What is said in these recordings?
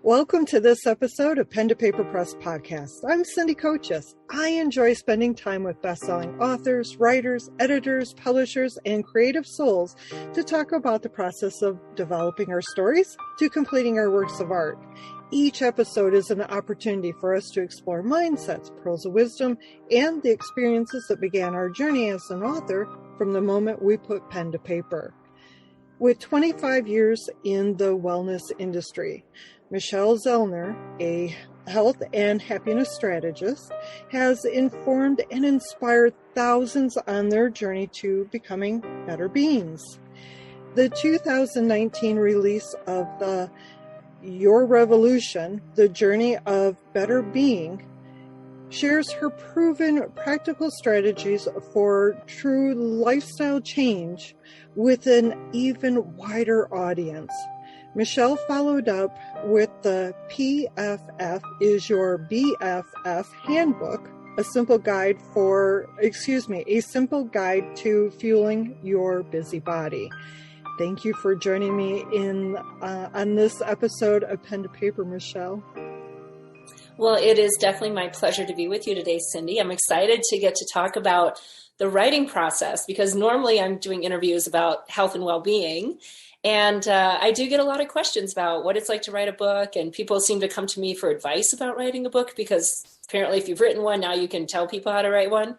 Welcome to this episode of Pen to Paper Press Podcast. I'm Cindy Coaches. I enjoy spending time with best-selling authors, writers, editors, publishers, and creative souls to talk about the process of developing our stories to completing our works of art. Each episode is an opportunity for us to explore mindsets, pearls of wisdom, and the experiences that began our journey as an author from the moment we put pen to paper. With 25 years in the wellness industry, Michelle Zellner, a health and happiness strategist, has informed and inspired thousands on their journey to becoming better beings. The 2019 release of the Your Revolution, The Journey of Better Being, shares her proven practical strategies for true lifestyle change with an even wider audience. Michelle followed up with the PFF is Your BFF Handbook, a simple guide to fueling your busy body. Thank you for joining me on this episode of Pen to Paper, Michelle. Well, it is definitely my pleasure to be with you today, Cindy. I'm excited to get to talk about the writing process because normally I'm doing interviews about health and well-being. And I do get a lot of questions about what it's like to write a book, and people seem to come to me for advice about writing a book because apparently if you've written one, now you can tell people how to write one.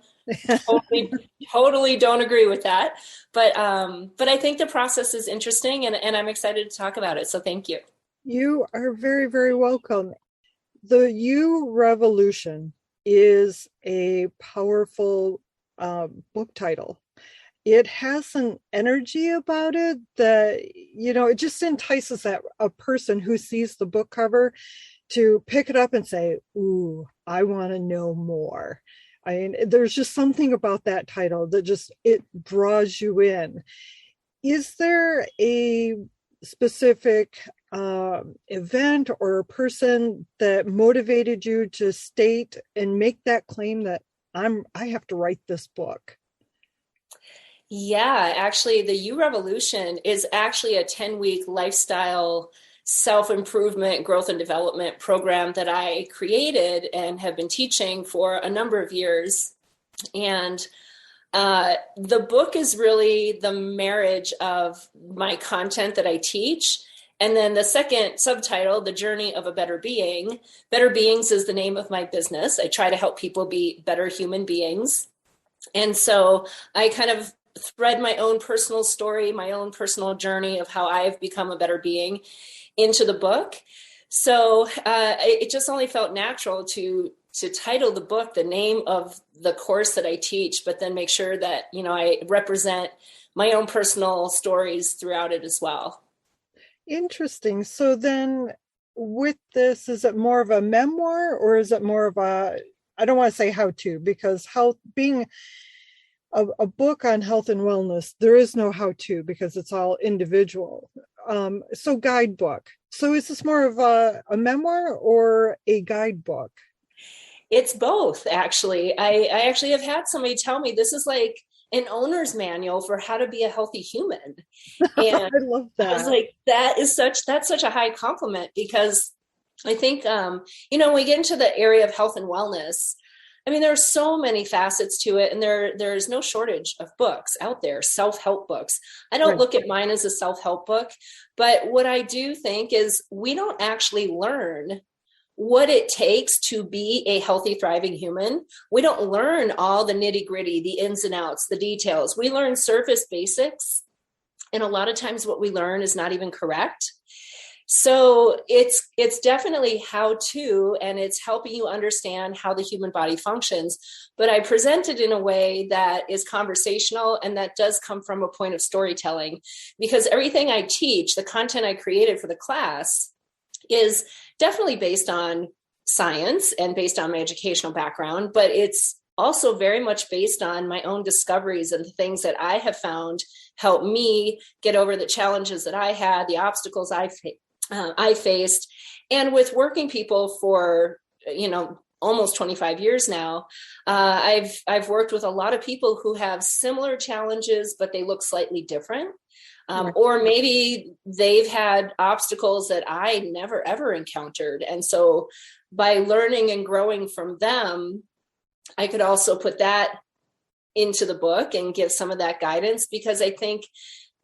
Totally don't agree with that. But I think the process is interesting, and I'm excited to talk about it. So thank you. You are very, very welcome. The You Revolution is a powerful book title. It has an energy about it that, it just entices a person who sees the book cover to pick it up and say, ooh, I want to know more. I mean, there's just something about that title that it draws you in. Is there a specific event or a person that motivated you to state and make that claim that I have to write this book? Yeah, actually, the You Revolution is actually a 10-week lifestyle self-improvement, growth and development program that I created and have been teaching for a number of years. And the book is really the marriage of my content that I teach. And then the second subtitle, The Journey of a Better Being. Better Beings is the name of my business. I try to help people be better human beings. And so I kind of thread my own personal story, my own personal journey of how I've become a better being into the book. So it just only felt natural to title the book the name of the course that I teach, but then make sure that, I represent my own personal stories throughout it as well. Interesting. So then with this, is it more of a memoir or is it more of I don't want to say how-to, because being a book on health and wellness, there is no how-to because it's all individual. So guidebook. So is this more of a memoir or a guidebook? It's both, actually. I actually have had somebody tell me this is like an owner's manual for how to be a healthy human. And I love that. I was like, that's such a high compliment because I think, when we get into the area of health and wellness, I mean, there are so many facets to it, and there's no shortage of books out there, self-help books. I don't look at mine as a self-help book, but what I do think is we don't actually learn what it takes to be a healthy, thriving human. We don't learn all the nitty-gritty, the ins and outs, the details. We learn surface basics, and a lot of times what we learn is not even correct. So it's definitely how to, and it's helping you understand how the human body functions. But I present it in a way that is conversational and that does come from a point of storytelling, because everything I teach, the content I created for the class, is definitely based on science and based on my educational background, but it's also very much based on my own discoveries and the things that I have found help me get over the challenges that I had, the obstacles I faced. And with working people for, almost 25 years now, I've worked with a lot of people who have similar challenges, but they look slightly different. Or maybe they've had obstacles that I never, ever encountered. And so by learning and growing from them, I could also put that into the book and give some of that guidance, because I think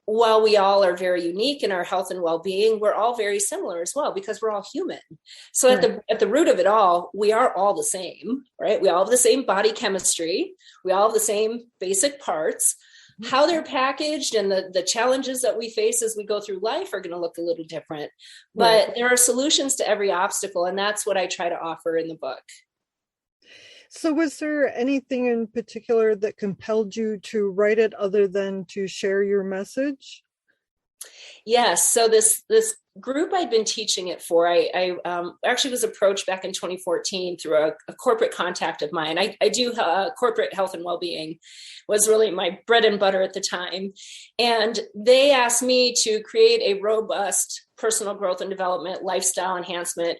while we all are very unique in our health and well-being, we're all very similar as well, because we're all human. So at the root of it all, we are all the same, right? We all have the same body chemistry. We all have the same basic parts. How they're packaged and the challenges that we face as we go through life are going to look a little different, but there are solutions to every obstacle. And that's what I try to offer in the book. So was there anything in particular that compelled you to write it other than to share your message? Yes. So this group I'd been teaching it for, I actually was approached back in 2014 through a corporate contact of mine. I do corporate health and well-being was really my bread and butter at the time. And they asked me to create a robust personal growth and development, lifestyle enhancement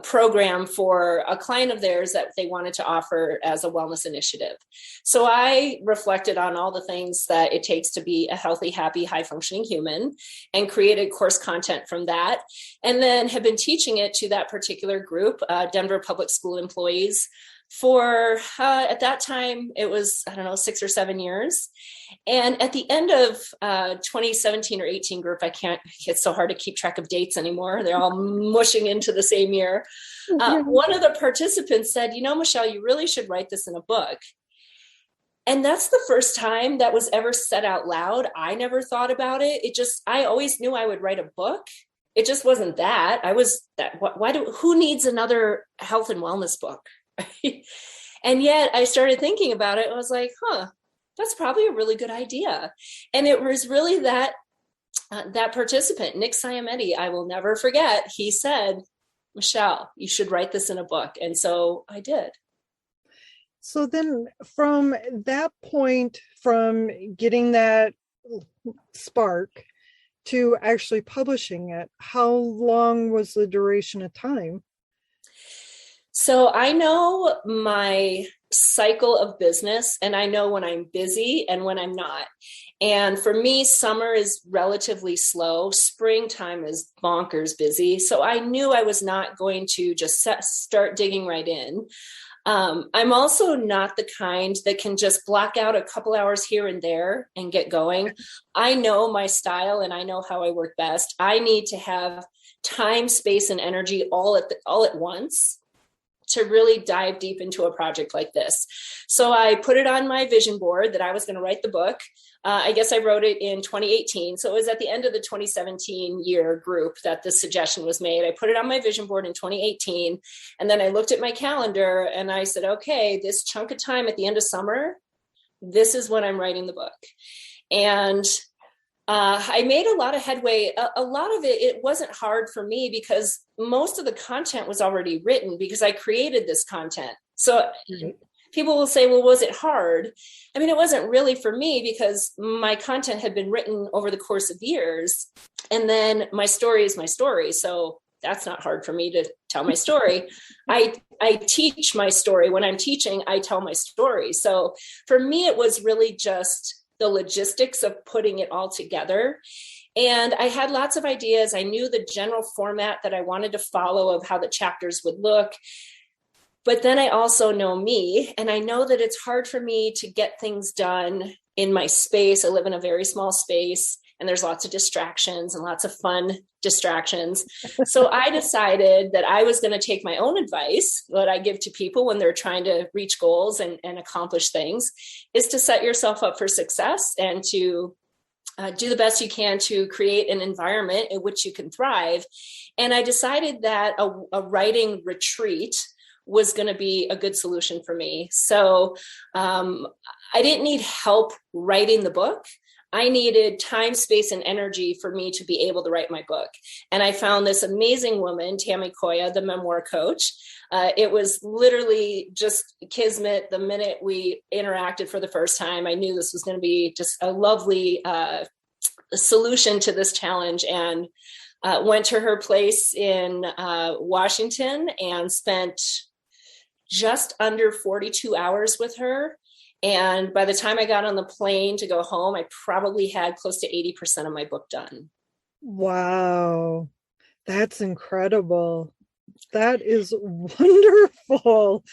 program for a client of theirs that they wanted to offer as a wellness initiative. So I reflected on all the things that it takes to be a healthy, happy, high functioning human and created course content from that. And then have been teaching it to that particular group, Denver public school employees, for at that time, it was, 6 or 7 years. And at the end of 2017 or 18 group, it's so hard to keep track of dates anymore. They're all mushing into the same year. One of the participants said, Michelle, you really should write this in a book. And that's the first time that was ever said out loud. I never thought about it. I always knew I would write a book. It just wasn't that. Who needs another health and wellness book? And yet I started thinking about it. I was like, that's probably a really good idea. And it was really that participant, Nick Siametti, I will never forget. He said, Michelle, you should write this in a book. And so I did. So then from that point, from getting that spark to actually publishing it, how long was the duration of time? So I know my cycle of business, and I know when I'm busy and when I'm not. And for me, summer is relatively slow. Springtime is bonkers busy. So I knew I was not going to just start digging right in. I'm also not the kind that can just block out a couple hours here and there and get going. I know my style and I know how I work best. I need to have time, space, and energy all at once to really dive deep into a project like this. So I put it on my vision board that I was going to write the book. I guess I wrote it in 2018. So it was at the end of the 2017 year group that this suggestion was made. I put it on my vision board in 2018. And then I looked at my calendar and I said, okay, this chunk of time at the end of summer, this is when I'm writing the book. And I made a lot of headway. A lot of it wasn't hard for me because most of the content was already written because I created this content. So people will say, well, was it hard? I mean, it wasn't really for me because my content had been written over the course of years. And then my story is my story. So that's not hard for me to tell my story. I teach my story. When I'm teaching, I tell my story. So for me, it was really just the logistics of putting it all together. And I had lots of ideas. I knew the general format that I wanted to follow of how the chapters would look. But then I also know me, and I know that it's hard for me to get things done in my space. I live in a very small space, and there's lots of distractions and lots of fun distractions. So I decided that I was going to take my own advice, what I give to people when they're trying to reach goals and accomplish things, is to set yourself up for success and to do the best you can to create an environment in which you can thrive. And I decided that a writing retreat was going to be a good solution for me. So I didn't need help writing the book. I needed time, space, and energy for me to be able to write my book. And I found this amazing woman, Tammy Koya, the memoir coach. It was literally just kismet. The minute we interacted for the first time, I knew this was going to be just a lovely solution to this challenge, and went to her place in Washington and spent just under 42 hours with her. And by the time I got on the plane to go home, I probably had close to 80% of my book done. Wow. That's incredible. That is wonderful.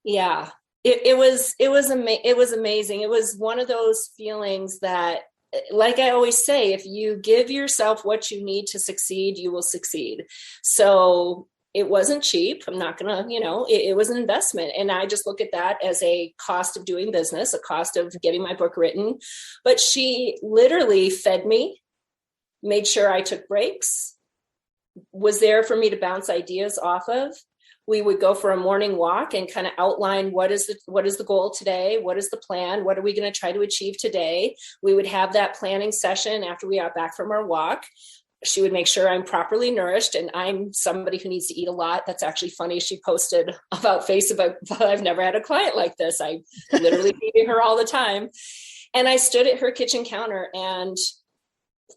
Yeah. It was amazing. It was one of those feelings that, like I always say, if you give yourself what you need to succeed, you will succeed. So it wasn't cheap. I'm not gonna, it was an investment. And I just look at that as a cost of doing business, a cost of getting my book written. But she literally fed me, made sure I took breaks, was there for me to bounce ideas off of. We would go for a morning walk and kind of outline what is the goal today, what is the plan, what are we going to try to achieve today. We would have that planning session after we got back from our walk. She would make sure I'm properly nourished, and I'm somebody who needs to eat a lot. That's actually funny. She posted about Facebook, I've never had a client like this. I literally feeding her all the time. And I stood at her kitchen counter, and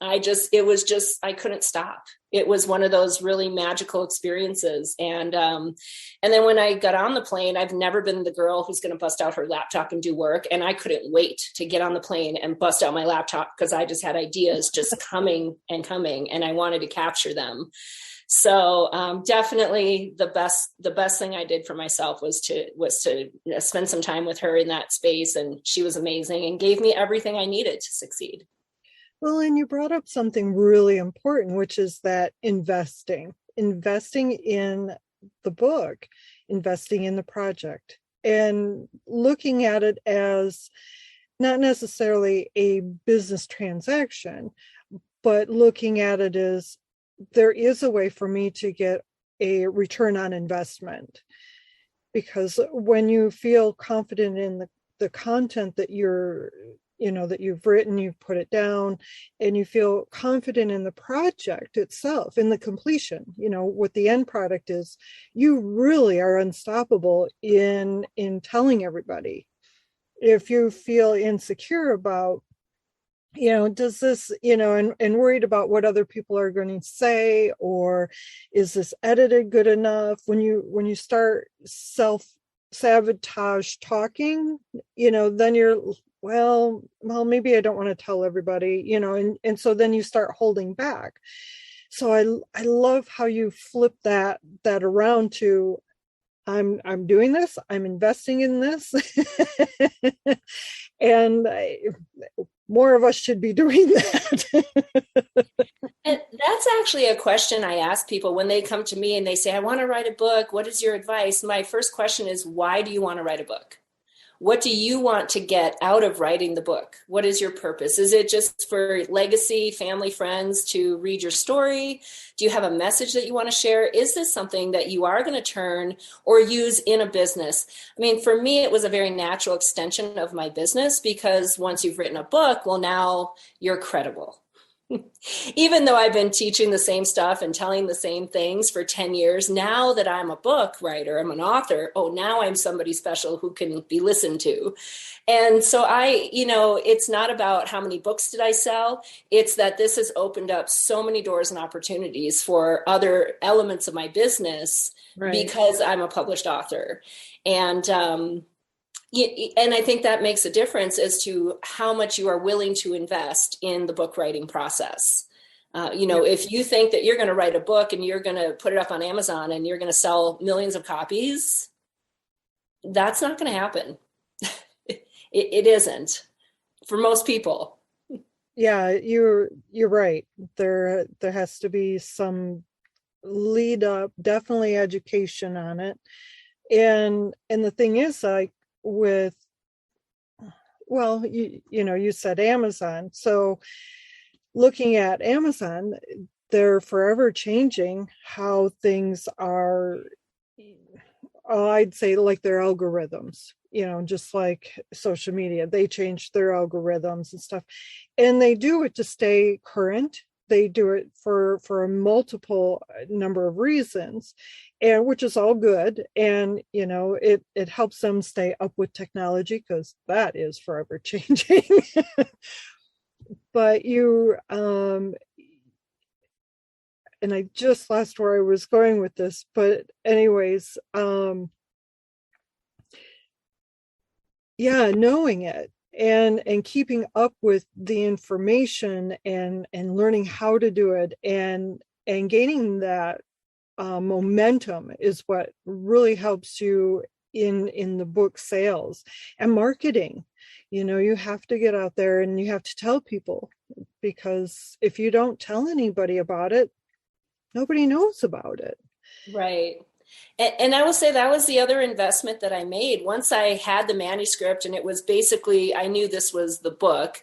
I couldn't stop. It was one of those really magical experiences. And then when I got on the plane, I've never been the girl who's going to bust out her laptop and do work. And I couldn't wait to get on the plane and bust out my laptop, because I just had ideas just coming and coming, and I wanted to capture them. So definitely the best thing I did for myself was to spend some time with her in that space. And she was amazing and gave me everything I needed to succeed. Well, and you brought up something really important, which is that investing in the book, investing in the project, and looking at it as not necessarily a business transaction, but looking at it as there is a way for me to get a return on investment. Because when you feel confident in the content that that you've written, you've put it down, and you feel confident in the project itself, in the completion, what the end product is, you really are unstoppable in telling everybody. If you feel insecure about, does this, and worried about what other people are going to say, or is this edited good enough? When you start sabotage talking, then you're, well, maybe I don't want to tell everybody, and so then you start holding back. So I love how you flip that around to, I'm doing this, I'm investing in this, and more of us should be doing that. And that's actually a question I ask people when they come to me and they say, I want to write a book. What is your advice? My first question is, why do you want to write a book? What do you want to get out of writing the book? What is your purpose? Is it just for legacy, family, friends to read your story? Do you have a message that you want to share? Is this something that you are going to turn or use in a business? I mean, for me, it was a very natural extension of my business, because once you've written a book, well, now you're credible. Even though I've been teaching the same stuff and telling the same things for 10 years, now that I'm a book writer, I'm an author, now I'm somebody special who can be listened to. And so it's not about how many books did I sell. It's that this has opened up so many doors and opportunities for other elements of my business, right, because I'm a published author. And I think that makes a difference as to how much you are willing to invest in the book writing process. If you think that you're going to write a book and you're going to put it up on Amazon and you're going to sell millions of copies, that's not going to happen. It isn't for most people. Yeah, you're right. There has to be some lead up, definitely education on it. And the thing is, like, with, well, you said Amazon. So looking at Amazon, they're forever changing how things are. I'd say like their algorithms, just like social media, they change their algorithms and stuff, and they do it to stay current. They do it for a multiple number of reasons, and which is all good. And it helps them stay up with technology, because that is forever changing. But and I just lost where I was going with this, but anyways, Yeah, knowing it and keeping up with the information and learning how to do it and gaining that momentum is what really helps you in the book sales and marketing. You have to get out there and you have to tell people, because if you don't tell anybody about it, nobody knows about it. Right. And I will say that was the other investment that I made. Once I had the manuscript and it was basically, I knew this was the book,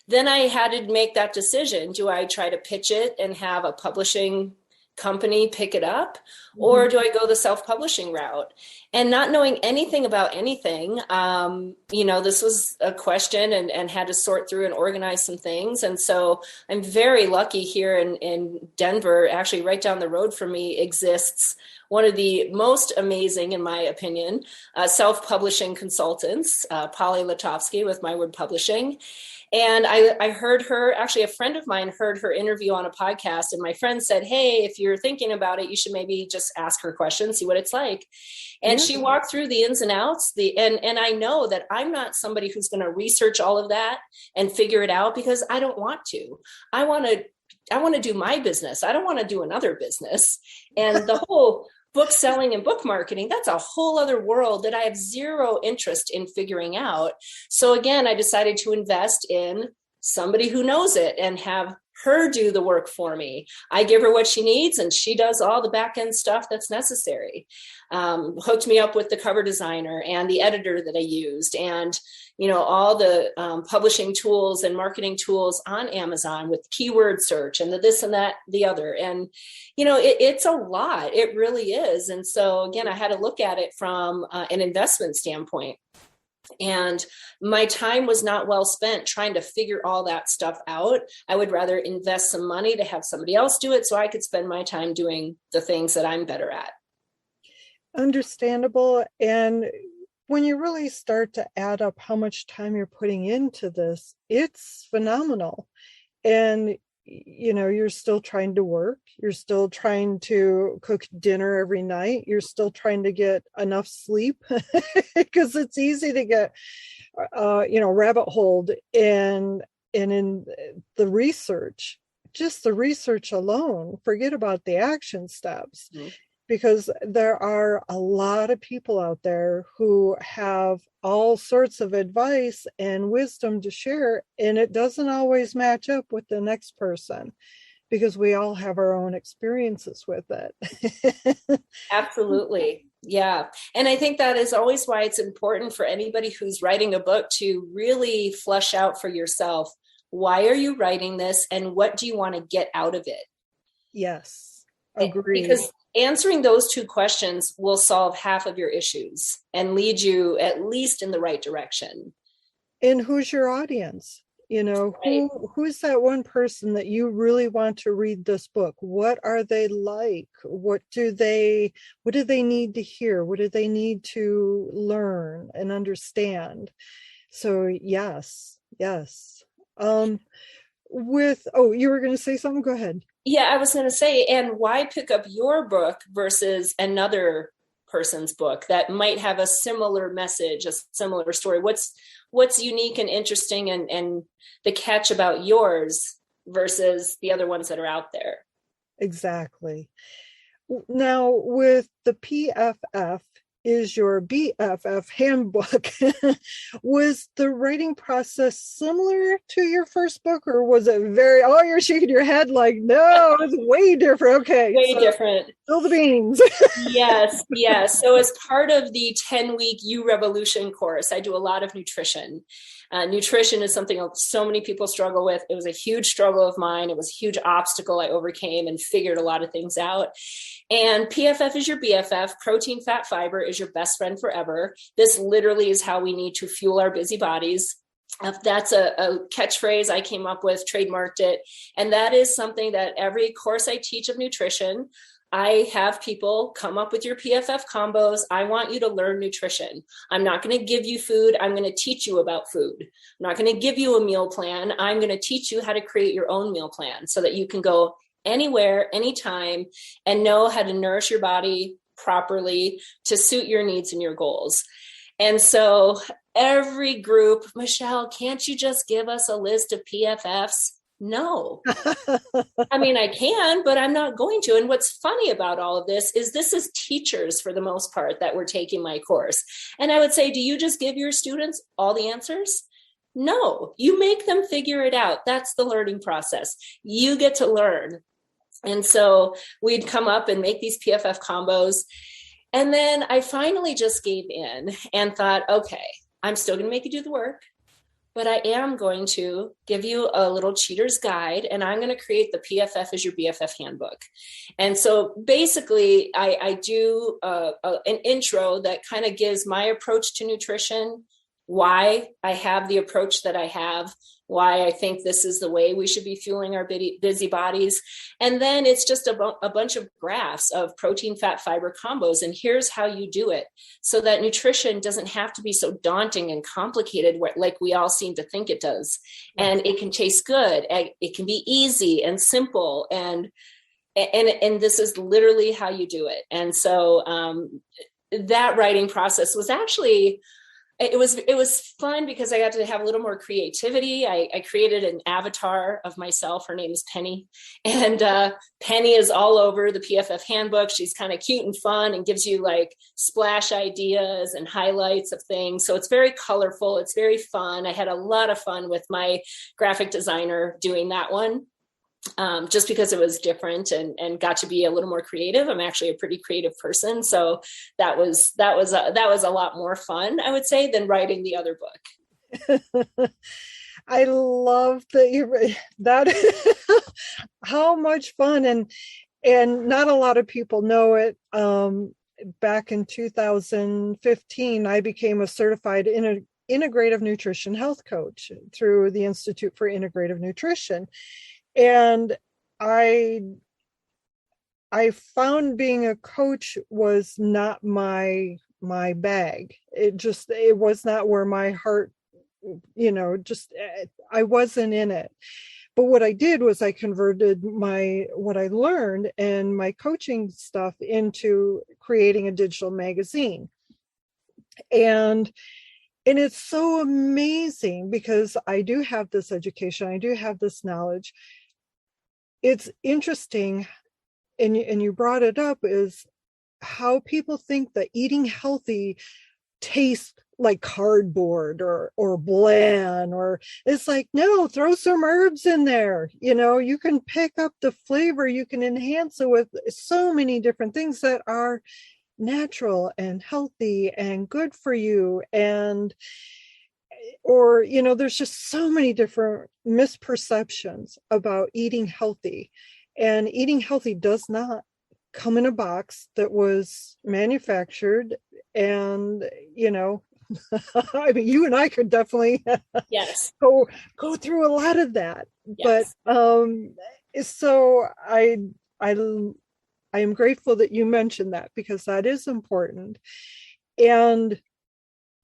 then I had to make that decision. Do I try to pitch it and have a publishing company pick it up, or do I go the self-publishing route? And not knowing anything about anything, this was a question and had to sort through and organize some things. And so I'm very lucky here in Denver, actually right down the road from me exists one of the most amazing, in my opinion, self-publishing consultants, Polly Latovsky with My Word Publishing. And I heard her, actually a friend of mine heard her interview on a podcast, and my friend said, hey, if you're thinking about it, you should maybe just ask her questions, see what it's like. And she walked through the ins and outs, and I know that I'm not somebody who's going to research all of that and figure it out, because I don't want to. I want to do my business. I don't want to do another business. And the whole book selling and book marketing, that's a whole other world that I have zero interest in figuring out. So again, I decided to invest in somebody who knows it and have her do the work for me. I give her what she needs and she does all the back end stuff that's necessary. Hooked me up with the cover designer and the editor that I used, and all the publishing tools and marketing tools on Amazon with keyword search and the this and that, the other. And, it's a lot. It really is. And so again, I had to look at it from an investment standpoint. And my time was not well spent trying to figure all that stuff out. I would rather invest some money to have somebody else do it so I could spend my time doing the things that I'm better at. Understandable. And when you really start to add up how much time you're putting into this, it's phenomenal. And you're still trying to work, you're still trying to cook dinner every night, you're still trying to get enough sleep, because it's easy to get rabbit holed and in the research, just the research alone, forget about the action steps. Because there are a lot of people out there who have all sorts of advice and wisdom to share, and it doesn't always match up with the next person, because we all have our own experiences with it. Absolutely. Yeah. And I think that is always why it's important for anybody who's writing a book to really flesh out for yourself, why are you writing this and what do you want to get out of it? Yes, agreed. Because answering those two questions will solve half of your issues and lead you at least in the right direction. And who's your audience? Right. Who's that one person that you really want to read this book? What are they like? What do they need to hear? What do they need to learn and understand? So yes. You were going to say something? Go ahead. Yeah, I was going to say, and why pick up your book versus another person's book that might have a similar message, a similar story? What's unique and interesting and the catch about yours versus the other ones that are out there? Exactly. Now, with the PFF is Your BFF Handbook, was the writing process similar to your first book, or was it you're shaking your head like, no, it's way different. Okay. Way different. Spill the beans. Yes. So as part of the 10-week You Revolution course, I do a lot of nutrition. Nutrition is something so many people struggle with. It was a huge struggle of mine. It was a huge obstacle I overcame and figured a lot of things out. And PFF is your BFF. Protein, fat, fiber is your best friend forever. This literally is how we need to fuel our busy bodies. That's a catchphrase I came up with, trademarked it. And that is something that every course I teach of nutrition, I have people come up with your PFF combos. I want you to learn nutrition. I'm not going to give you food. I'm going to teach you about food. I'm not going to give you a meal plan. I'm going to teach you how to create your own meal plan so that you can go anywhere, anytime, and know how to nourish your body properly to suit your needs and your goals. And so every group, Michelle, can't you just give us a list of PFFs? No. I mean, I can, but I'm not going to. And what's funny about all of this is teachers for the most part that were taking my course. And I would say, do you just give your students all the answers? No, you make them figure it out. That's the learning process. You get to learn. And so we'd come up and make these PFF combos. And then I finally just gave in and thought, okay, I'm still going to make you do the work, but I am going to give you a little cheater's guide, and I'm going to create the PFF as Your BFF Handbook. And so basically I do an intro that kind of gives my approach to nutrition, why I have the approach that I have, why I think this is the way we should be fueling our busy bodies. And then it's just a bunch of graphs of protein, fat, fiber combos. And here's how you do it so that nutrition doesn't have to be so daunting and complicated like we all seem to think it does. And it can taste good. It can be easy and simple. And this is literally how you do it. And so that writing process was actually, it was fun because I got to have a little more creativity. I created an avatar of myself. Her name is Penny. And Penny is all over the PFF handbook. She's kind of cute and fun and gives you like splash ideas and highlights of things. So it's very colorful. It's very fun. I had a lot of fun with my graphic designer doing that one. Just because it was different and got to be a little more creative. I'm actually a pretty creative person. So that was a lot more fun, I would say, than writing the other book. I love that how much fun, and not a lot of people know it. Back in 2015, I became a certified integrative nutrition health coach through the Institute for Integrative Nutrition. And I found being a coach was not my bag. It was not where my heart, I wasn't in it. But what I did was I converted what I learned and my coaching stuff into creating a digital magazine. And it's so amazing because I do have this education, I do have this knowledge. It's interesting, and you brought it up, is how people think that eating healthy tastes like cardboard or bland, or it's like, no, throw some herbs in there. You can pick up the flavor, you can enhance it with so many different things that are natural and healthy and good for you. Or there's just so many different misperceptions about eating healthy, and eating healthy does not come in a box that was manufactured. And I mean, you and I could definitely yes go through a lot of that. Yes. But so I am grateful that you mentioned that, because that is important. And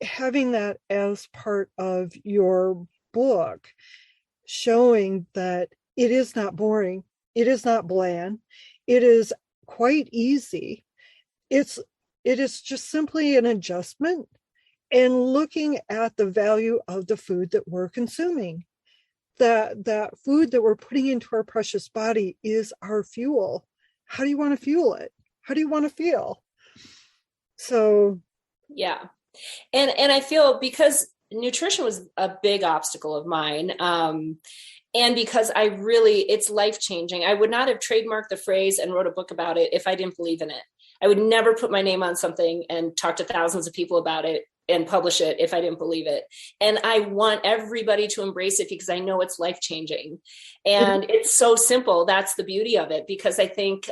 having that as part of your book, showing that it is not boring, it is not bland, it is quite easy. It is just simply an adjustment and looking at the value of the food that we're consuming. That food that we're putting into our precious body is our fuel. How do you want to fuel it? How do you want to feel? So, yeah. And I feel, because nutrition was a big obstacle of mine, and because it's life-changing. I would not have trademarked the phrase and wrote a book about it if I didn't believe in it. I would never put my name on something and talk to thousands of people about it and publish it if I didn't believe it. And I want everybody to embrace it because I know it's life-changing. And it's so simple. That's the beauty of it, because I think,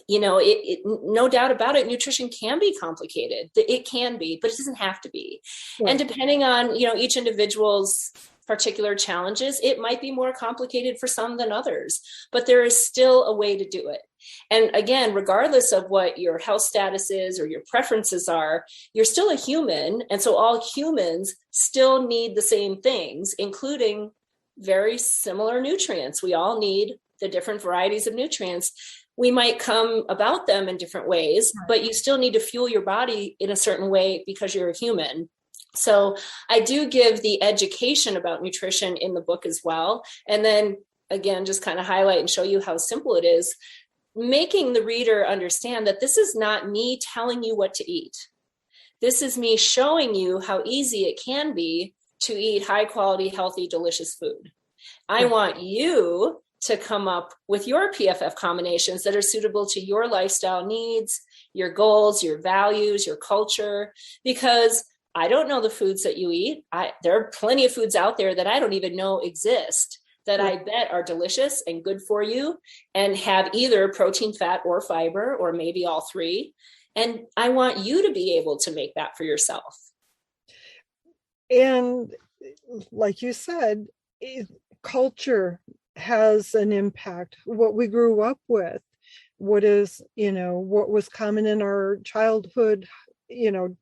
no doubt about it, nutrition can be complicated. It can be, but it doesn't have to be. Right. And depending on, each individual's particular challenges, it might be more complicated for some than others, but there is still a way to do it. And again, regardless of what your health status is or your preferences are, you're still a human. And so all humans still need the same things, including very similar nutrients. We all need the different varieties of nutrients. We might come about them in different ways, but you still need to fuel your body in a certain way because you're a human. So I do give the education about nutrition in the book as well. And then again, just kind of highlight and show you how simple it is, making the reader understand that this is not me telling you what to eat. This is me showing you how easy it can be to eat high quality, healthy, delicious food. I want you to come up with your PFF combinations that are suitable to your lifestyle needs, your goals, your values, your culture, because I don't know the foods that you eat. There are plenty of foods out there that I don't even know exist that I bet are delicious and good for you and have either protein, fat, or fiber, or maybe all three. And I want you to be able to make that for yourself. And like you said, culture has an impact. What we grew up with, what was common in our childhood,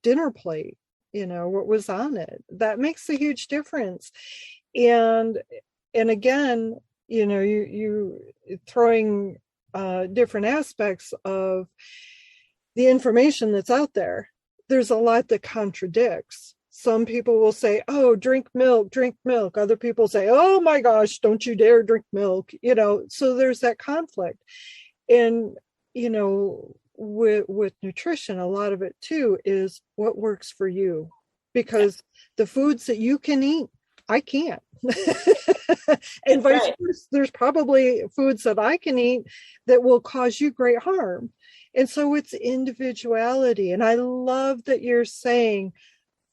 dinner plate, what was on it. That makes a huge difference. And again, you throwing different aspects of the information that's out there. There's a lot that contradicts. Some people will say, oh, drink milk, drink milk. Other people say, oh my gosh, don't you dare drink milk. So there's that conflict. And, with nutrition, a lot of it too is what works for you, because the foods that you can eat, I can't. And vice versa, there's probably foods that I can eat that will cause you great harm. And so it's individuality. And I love that you're saying,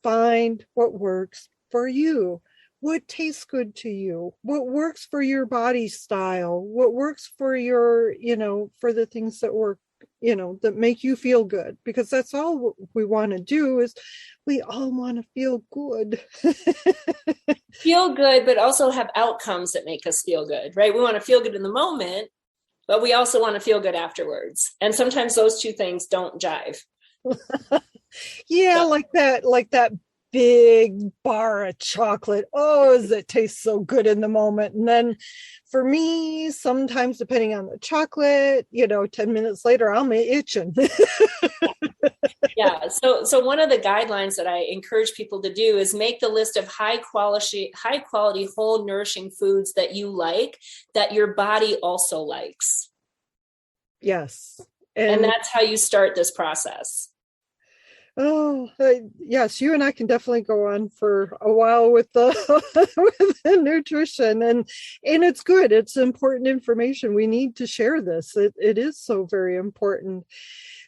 find what works for you, what tastes good to you, what works for your body style, what works for your, for the things that work, that make you feel good, because that's all we want to do. Is we all want to feel good. Feel good, but also have outcomes that make us feel good, right? We want to feel good in the moment, but we also want to feel good afterwards. And sometimes those two things don't jive. Yeah, so. like that big bar of chocolate. Oh, does it taste so good in the moment? And then for me, sometimes depending on the chocolate, 10 minutes later, I'm itching. Yeah. So one of the guidelines that I encourage people to do is make the list of high quality, whole nourishing foods that you like, that your body also likes. Yes. And that's how you start this process. Oh, yes, you and I can definitely go on for a while with the with the nutrition, and it's good. It's important information. We need to share this. It is so very important.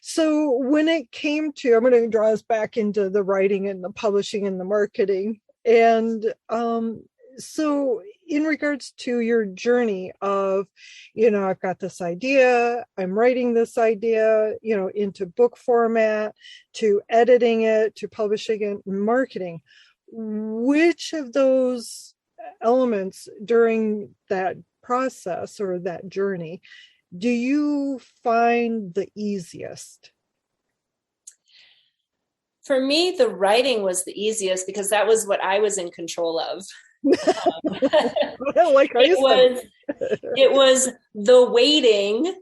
So when it came to, I'm going to draw us back into the writing and the publishing and the marketing. And so in regards to your journey of, I've got this idea, I'm writing this idea, into book format, to editing it, to publishing it, and marketing, which of those elements during that process or that journey do you find the easiest? For me, the writing was the easiest because that was what I was in control of. It was the waiting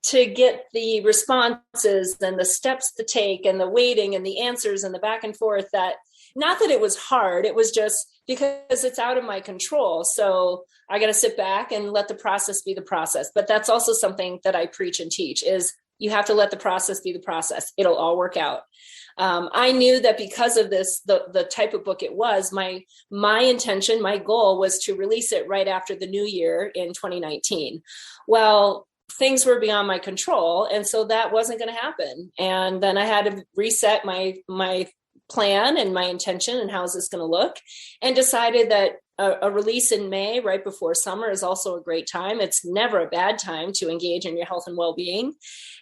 to get the responses and the steps to take and the waiting and the answers and the back and forth, that not that it was hard, it was just because it's out of my control. So I got to sit back and let the process be the process. But that's also something that I preach and teach, is you have to let the process be the process. It'll all work out. I knew that because of this, the type of book it was, my intention, my goal was to release it right after the new year in 2019. Well, things were beyond my control. And so that wasn't going to happen. And then I had to reset my plan and my intention and how is this going to look, and decided that a release in May, right before summer, is also a great time. It's never a bad time to engage in your health and well-being.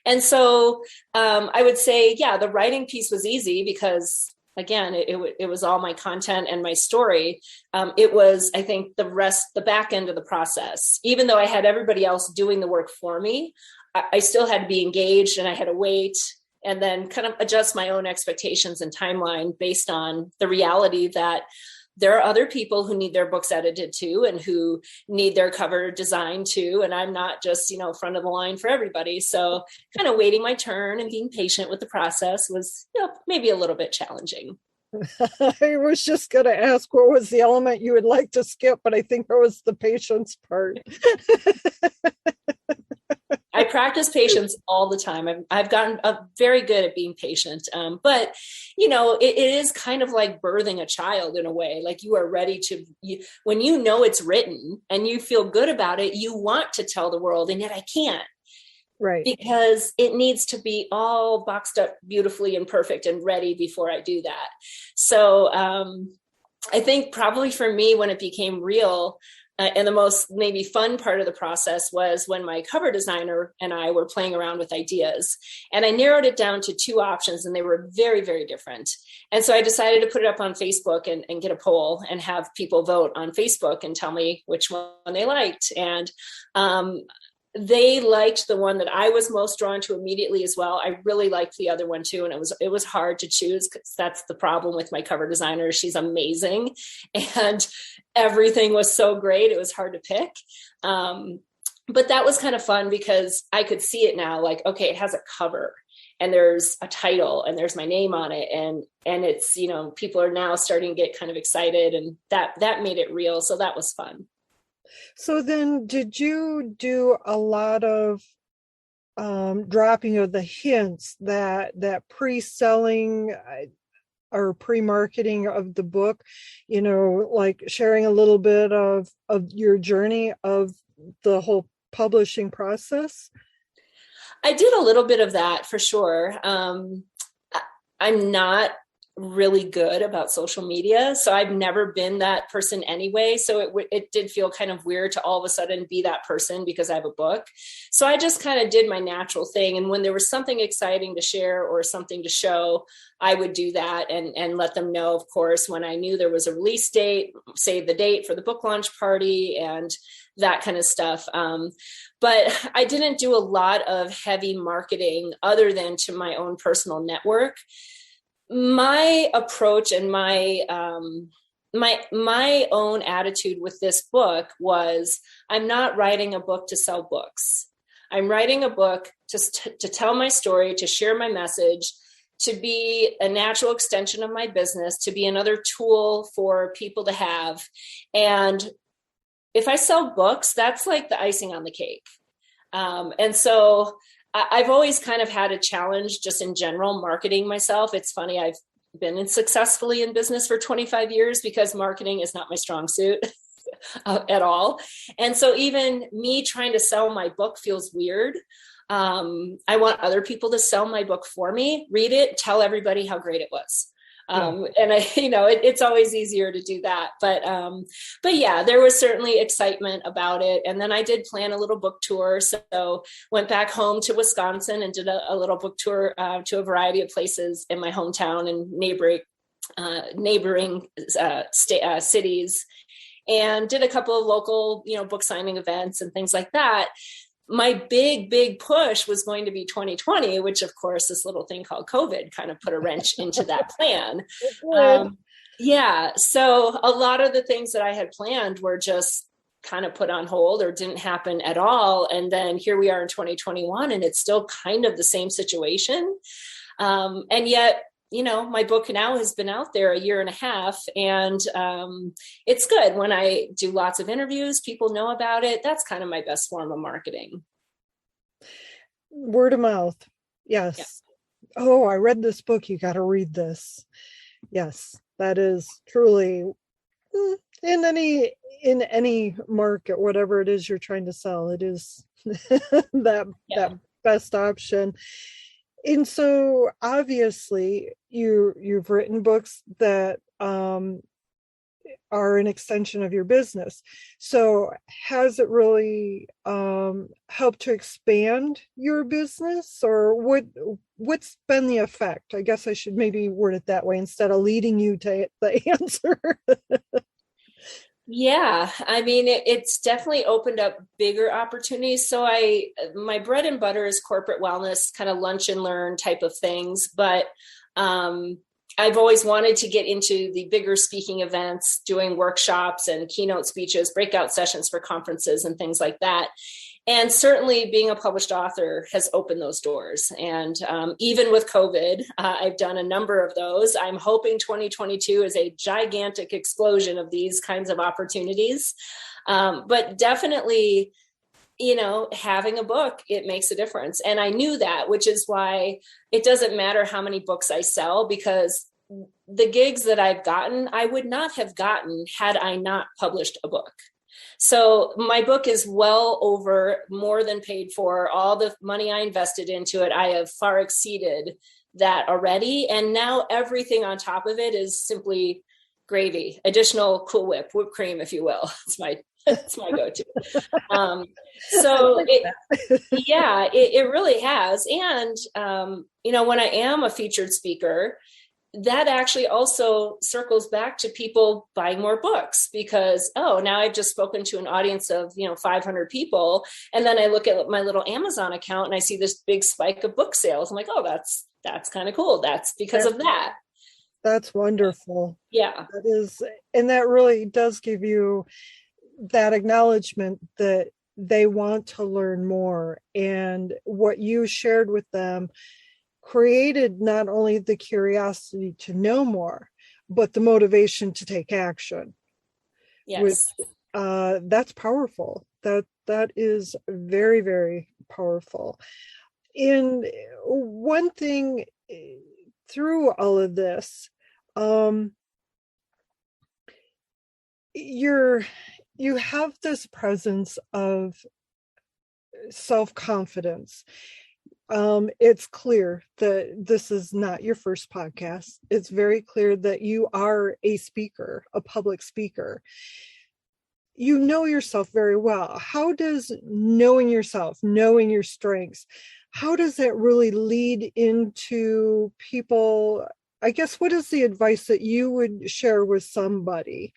And so I would say, yeah, the writing piece was easy because, again, it was all my content and my story. It was, I think, the back end of the process. Even though I had everybody else doing the work for me, I still had to be engaged, and I had to wait and then kind of adjust my own expectations and timeline based on the reality that there are other people who need their books edited too, and who need their cover designed too. And I'm not just, front of the line for everybody. So kind of waiting my turn and being patient with the process was, maybe a little bit challenging. I was just going to ask what was the element you would like to skip, but I think it was the patience part. I practice patience all the time. I've gotten very good at being patient. But, it is kind of like birthing a child in a way. Like you are ready when you know it's written and you feel good about it, you want to tell the world, and yet I can't. Right. Because it needs to be all boxed up beautifully and perfect and ready before I do that. So I think probably for me, when it became real, and the most maybe fun part of the process was when my cover designer and I were playing around with ideas, and I narrowed it down to 2 options, and they were very, very different. And so I decided to put it up on Facebook and get a poll and have people vote on Facebook and tell me which one they liked. And they liked the one that I was most drawn to immediately as well. I really liked the other one too. And it was hard to choose, because that's the problem with my cover designer. She's amazing. And everything was so great. It was hard to pick. But that was kind of fun because I could see it now, like, okay, it has a cover and there's a title and there's my name on it. And it's, people are now starting to get kind of excited, and that made it real. So that was fun. So then did you do a lot of dropping of the hints that pre-selling or pre-marketing of the book, like sharing a little bit of your journey of the whole publishing process? I did a little bit of that for sure. I'm not really good about social media, so I've never been that person anyway. So it did feel kind of weird to all of a sudden be that person because I have a book. So I just kind of did my natural thing. And when there was something exciting to share or something to show, I would do that and let them know, of course, when I knew there was a release date, save the date for the book launch party and that kind of stuff. But I didn't do a lot of heavy marketing other than to my own personal network. My approach and my own attitude with this book was, I'm not writing a book to sell books. I'm writing a book to tell my story, to share my message, to be a natural extension of my business, to be another tool for people to have. And if I sell books, that's like the icing on the cake. And so I've always kind of had a challenge just in general marketing myself. It's funny, I've been successfully in business for 25 years because marketing is not my strong suit at all. And so even me trying to sell my book feels weird. I want other people to sell my book for me, read it, tell everybody how great it was. And it's always easier to do that. But yeah, there was certainly excitement about it. And then I did plan a little book tour. So went back home to Wisconsin and did a little book tour to a variety of places in my hometown and neighboring cities, and did a couple of local, book signing events and things like that. My big push was going to be 2020, which of course this little thing called COVID kind of put a wrench into that plan. Yeah. So a lot of the things that I had planned were just kind of put on hold or didn't happen at all. And then here we are in 2021 and it's still kind of the same situation. And yet, my book now has been out there a year and a half, and it's good. When I do lots of interviews, people know about it. That's kind of my best form of marketing. Word of mouth. Yes. Yeah. Oh, I read this book. You got to read this. Yes, that is truly in any market, whatever it is you're trying to sell, it is that best option. And so obviously you've written books that are an extension of your business. So has it really helped to expand your business, or what's been the effect? I guess I should maybe word it that way instead of leading you to the answer. Yeah, I mean, it's definitely opened up bigger opportunities. So my bread and butter is corporate wellness, kind of lunch and learn type of things. But I've always wanted to get into the bigger speaking events, doing workshops and keynote speeches, breakout sessions for conferences and things like that. And certainly being a published author has opened those doors. And even with COVID, I've done a number of those. I'm hoping 2022 is a gigantic explosion of these kinds of opportunities. But definitely, having a book, it makes a difference. And I knew that, which is why it doesn't matter how many books I sell, because the gigs that I've gotten, I would not have gotten had I not published a book. So my book is well over, more than paid for. All the money I invested into it, I have far exceeded that already. And now everything on top of it is simply gravy, additional Cool Whip, whipped cream, if you will. It's my go-to. So it really has. And, when I am a featured speaker, that actually also circles back to people buying more books, because, now I've just spoken to an audience of, 500 people. And then I look at my little Amazon account and I see this big spike of book sales. I'm like, that's kind of cool. That's because of that. That's wonderful. Yeah. That is, and that really does give you that acknowledgement that they want to learn more. And what you shared with them created not only the curiosity to know more, but the motivation to take action. Yes. That's powerful. That is very, very powerful. And one thing through all of this, you have this presence of self-confidence. It's clear that this is not your first podcast. It's very clear that you are a speaker, a public speaker. You know yourself very well. How does knowing yourself, knowing your strengths, how does that really lead into people? I guess, what is the advice that you would share with somebody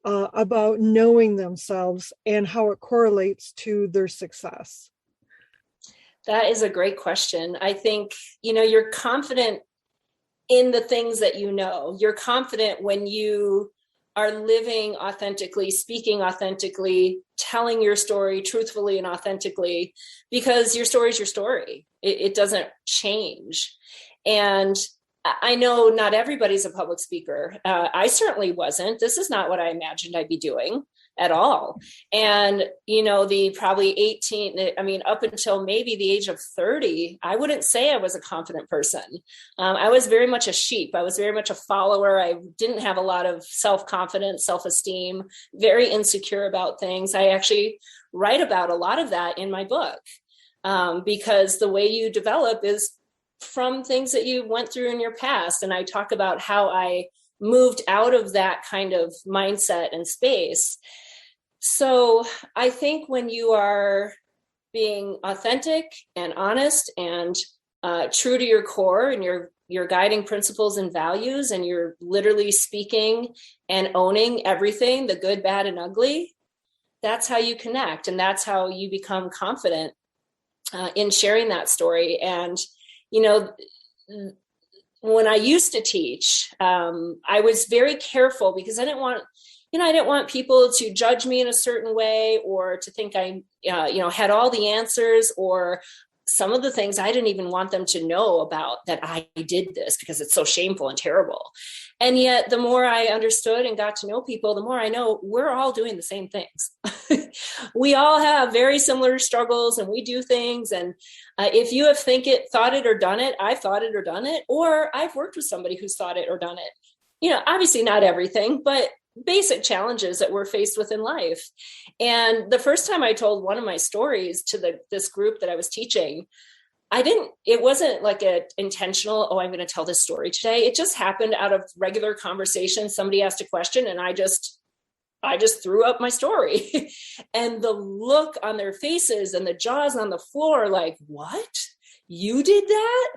about knowing themselves and how it correlates to their success? That is a great question. I think, you're confident in the things that you know. You're confident when you are living authentically, speaking authentically, telling your story truthfully and authentically, because your story is your story. It doesn't change. And I know not everybody's a public speaker. I certainly wasn't. This is not what I imagined I'd be doing at all. And, the probably up until maybe the age of 30, I wouldn't say I was a confident person. I was very much a sheep. I was very much a follower. I didn't have a lot of self-confidence, self-esteem, very insecure about things. I actually write about a lot of that in my book, because the way you develop is from things that you went through in your past. And I talk about how I moved out of that kind of mindset and space. So I think when you are being authentic and honest and true to your core and your guiding principles and values, and you're literally speaking and owning everything, the good, bad, and ugly, that's how you connect. And that's how you become confident in sharing that story. And when I used to teach, I was very careful, because I didn't want people to judge me in a certain way, or to think I, had all the answers, or some of the things I didn't even want them to know about, that I did this, because it's so shameful and terrible. And yet the more I understood and got to know people, the more I know we're all doing the same things. We all have very similar struggles, and we do things. And if you have thought it or done it, I've thought it or done it, or I've worked with somebody who's thought it or done it. Obviously not everything, but basic challenges that we're faced with in life. And the first time I told one of my stories to this group that I was teaching, it wasn't like an intentional, I'm going to tell this story today. It just happened out of regular conversation. Somebody asked a question and I just threw up my story. And the look on their faces and the jaws on the floor, like, what? You did that?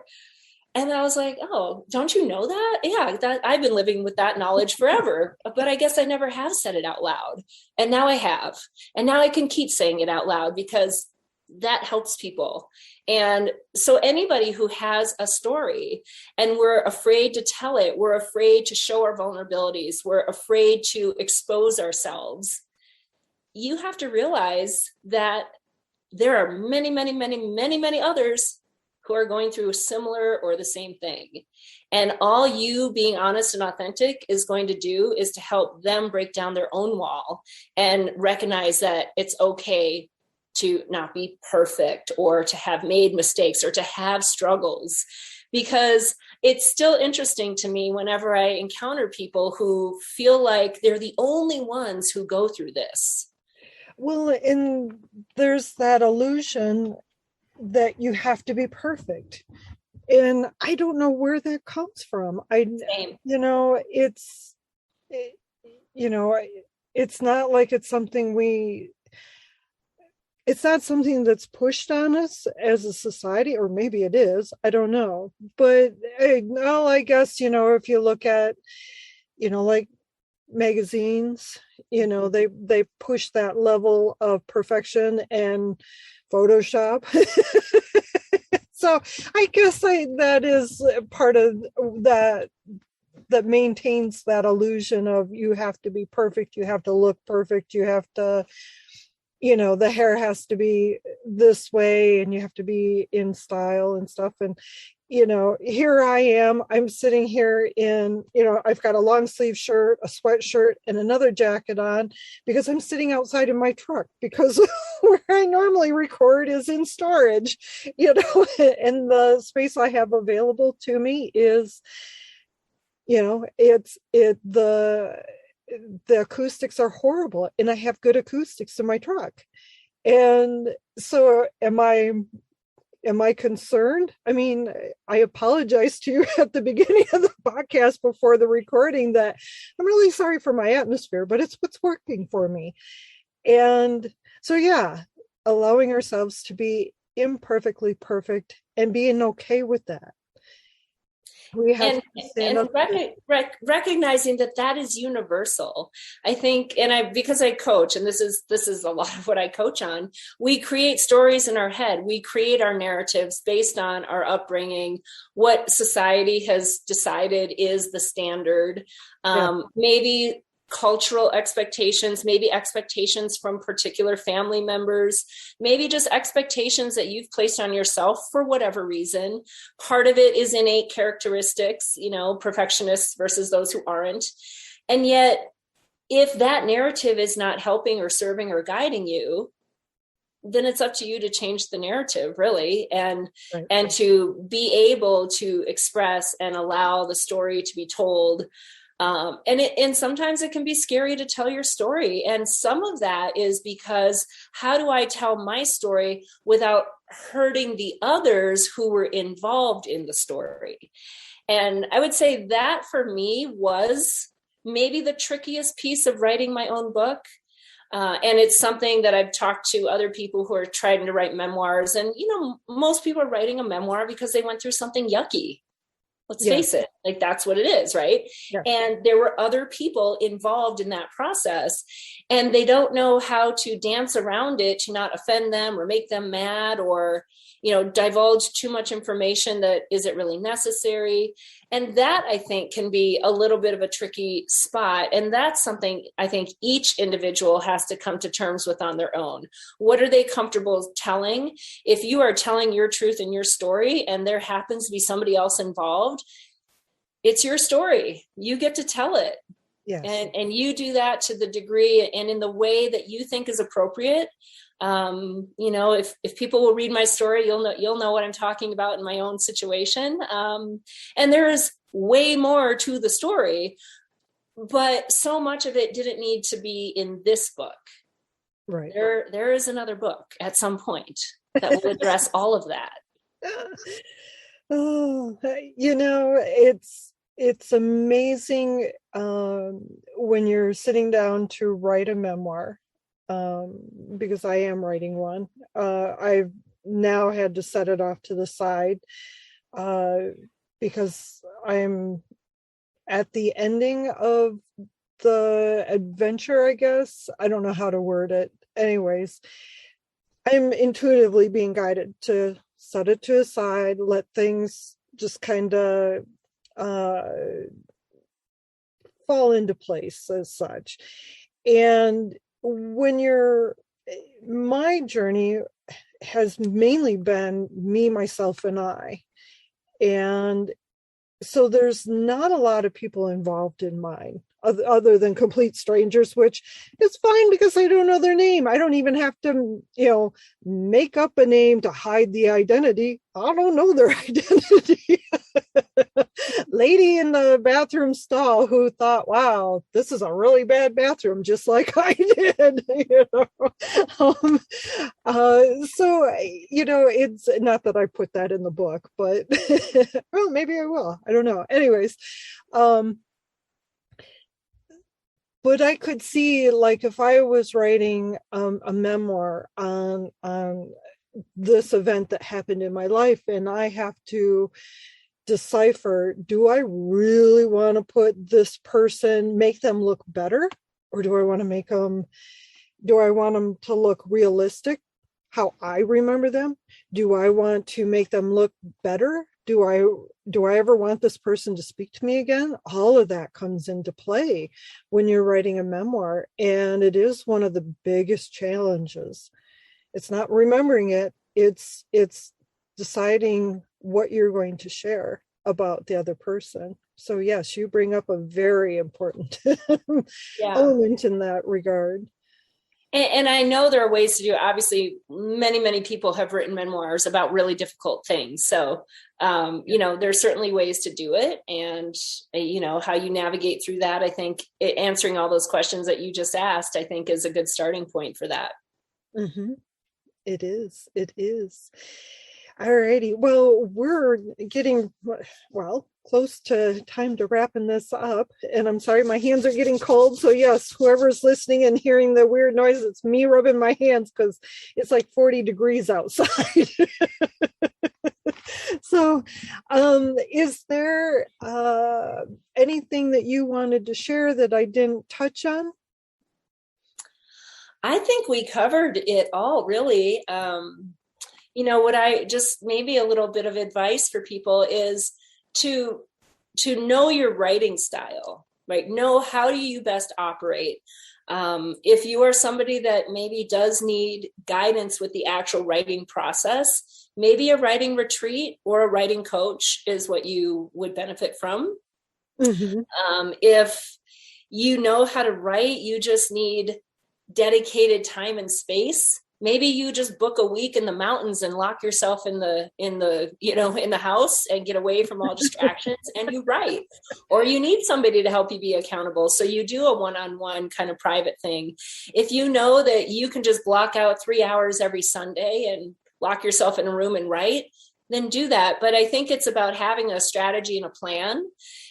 And I was like, oh, don't you know that? Yeah, I've been living with that knowledge forever, but I guess I never have said it out loud. And now I have. And now I can keep saying it out loud, because that helps people. And so anybody who has a story and we're afraid to tell it, we're afraid to show our vulnerabilities, we're afraid to expose ourselves, you have to realize that there are many, many, many, many, many others who are going through a similar or the same thing. And all you being honest and authentic is going to do is to help them break down their own wall and recognize that it's okay to not be perfect or to have made mistakes or to have struggles. Because it's still interesting to me whenever I encounter people who feel like they're the only ones who go through this. Well, and there's that illusion that you have to be perfect. And I don't know where that comes from. Same. It's not like it's not something that's pushed on us as a society, or maybe it is, I don't know. But I guess, if you look at, like magazines, they push that level of perfection and Photoshop. So I guess that is part of that maintains that illusion of you have to be perfect, you have to look perfect, you have to, the hair has to be this way and you have to be in style and stuff. And, here I am, I'm sitting here in, I've got a long sleeve shirt, a sweatshirt, and another jacket on because I'm sitting outside in my truck because where I normally record is in storage, and the space I have available to me is, the acoustics are horrible and I have good acoustics in my truck. And so am I concerned? I mean, I apologize to you at the beginning of the podcast before the recording that I'm really sorry for my atmosphere, but it's what's working for me. And so, yeah, allowing ourselves to be imperfectly perfect and being okay with that. We have recognizing that is universal. I think, because I coach, and this is a lot of what I coach on, we create stories in our head. We create our narratives based on our upbringing, what society has decided is the standard, maybe cultural expectations, maybe expectations from particular family members, maybe just expectations that you've placed on yourself for whatever reason. Part of it is innate characteristics, perfectionists versus those who aren't. And yet, if that narrative is not helping or serving or guiding you, then it's up to you to change the narrative, really, and to be able to express and allow the story to be told. And sometimes it can be scary to tell your story. And some of that is because how do I tell my story without hurting the others who were involved in the story? And I would say that for me was maybe the trickiest piece of writing my own book. And it's something that I've talked to other people who are trying to write memoirs. And, most people are writing a memoir because they went through something yucky. Let's face it, like that's what it is, right? Yeah. And there were other people involved in that process, and they don't know how to dance around it to not offend them or make them mad or, divulge too much information that isn't really necessary. And that, I think, can be a little bit of a tricky spot. And that's something I think each individual has to come to terms with on their own. What are they comfortable telling? If you are telling your truth and your story, and there happens to be somebody else involved, it's your story. You get to tell it. Yes. And you do that to the degree and in the way that you think is appropriate. If people will read my story, you'll know what I'm talking about in my own situation. And there is way more to the story, but so much of it didn't need to be in this book. Right. There is another book at some point that will address all of that. Oh, it's amazing when you're sitting down to write a memoir, because I am writing one. I've now had to set it off to the side because I'm at the ending of the adventure, I guess. I don't know how to word it. Anyways, I'm intuitively being guided to set it to the side, let things just kind of fall into place as such. And my journey has mainly been me, myself, and I. And so there's not a lot of people involved in mine other than complete strangers, which is fine because I don't know their name. I don't even have to, make up a name to hide the identity. I don't know their identity. Lady in the bathroom stall who thought, wow, this is a really bad bathroom, just like I did. So, it's not that I put that in the book, but well, maybe I will. I don't know. Anyways, but I could see, like, if I was writing a memoir on this event that happened in my life, and I have to decipher, do I really want to put this person, make them look better, or do I want them to look realistic, how I remember them? Do I want to make them look better? Do I ever want this person to speak to me again? All of that comes into play when you're writing a memoir, and it is one of the biggest challenges. It's not remembering it, it's deciding what you're going to share about the other person. So yes, you bring up a very important element in that regard. And I know there are ways to do it. Obviously, many, many people have written memoirs about really difficult things. So, there's certainly ways to do it. And, how you navigate through that, I think answering all those questions that you just asked, I think is a good starting point for that. Mm-hmm. It is. All righty. Well, we're getting, close to time to wrapping this up. And I'm sorry, my hands are getting cold. So yes, whoever's listening and hearing the weird noise, it's me rubbing my hands because it's like 40 degrees outside. So is there anything that you wanted to share that I didn't touch on? I think we covered it all, really. What I just, maybe a little bit of advice for people is to know your writing style, right? Know how do you best operate. If you are somebody that maybe does need guidance with the actual writing process, maybe a writing retreat or a writing coach is what you would benefit from. Mm-hmm. If you know how to write, you just need dedicated time and space. Maybe you just book a week in the mountains and lock yourself in the house and get away from all distractions and you write. Or you need somebody to help you be accountable. So you do a one-on-one kind of private thing. If you know that you can just block out 3 hours every Sunday and lock yourself in a room and write, then do that. But I think it's about having a strategy and a plan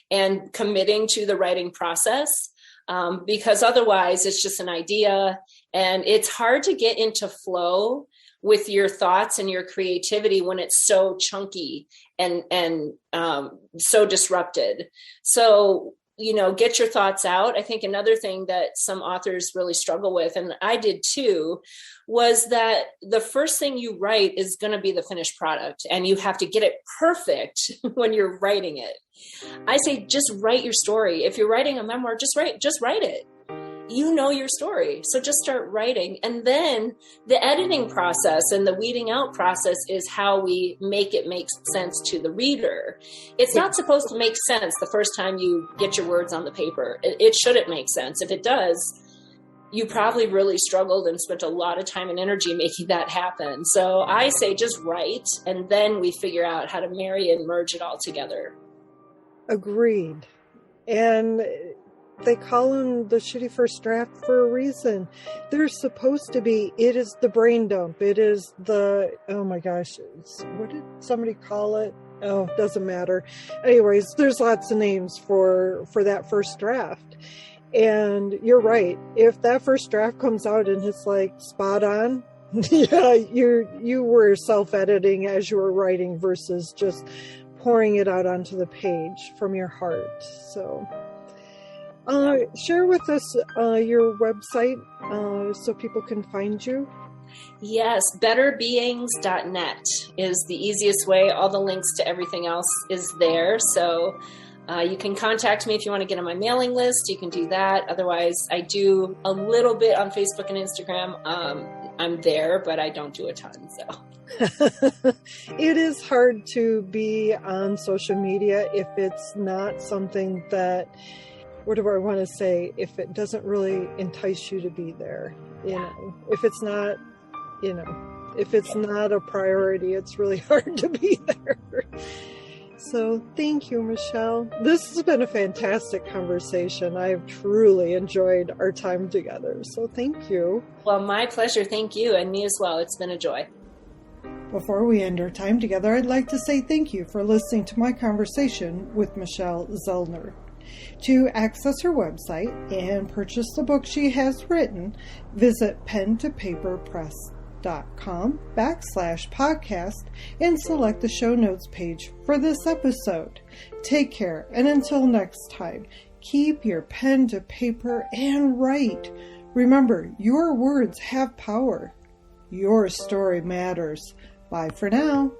and committing to the writing process. Because otherwise it's just an idea and it's hard to get into flow with your thoughts and your creativity when it's so chunky and so disrupted. So, get your thoughts out. I think another thing that some authors really struggle with, and I did too, was that the first thing you write is going to be the finished product and you have to get it perfect when you're writing it. I say, just write your story. If you're writing a memoir, just write it. You know your story. So just start writing. And then the editing process and the weeding out process is how we make it make sense to the reader. It's not supposed to make sense the first time you get your words on the paper. It shouldn't make sense. If it does, you probably really struggled and spent a lot of time and energy making that happen. So I say just write, and then we figure out how to marry and merge it all together. Agreed. And they call them the shitty first draft for a reason. They're supposed to be, it is the brain dump. It is the, oh my gosh, what did somebody call it? Oh, doesn't matter. Anyways, there's lots of names for that first draft. And you're right. If that first draft comes out and it's like spot on, yeah, you were self-editing as you were writing versus just pouring it out onto the page from your heart. So share with us your website so people can find you. Yes, betterbeings.net is the easiest way. All the links to everything else is there. So you can contact me if you want to get on my mailing list. You can do that. Otherwise, I do a little bit on Facebook and Instagram. I'm there, but I don't do a ton. So it is hard to be on social media if it's not something that, what do I want to say, if it doesn't really entice you to be there, if it's not, if it's not a priority, it's really hard to be there. So thank you, Michelle. This has been a fantastic conversation. I've truly enjoyed our time together. So thank you. Well, my pleasure. Thank you. And me as well. It's been a joy. Before we end our time together, I'd like to say thank you for listening to my conversation with Michelle Zellner. To access her website and purchase the book she has written, visit pentopaperpress.com/podcast and select the show notes page for this episode. Take care, and until next time, keep your pen to paper and write. Remember, your words have power. Your story matters. Bye for now.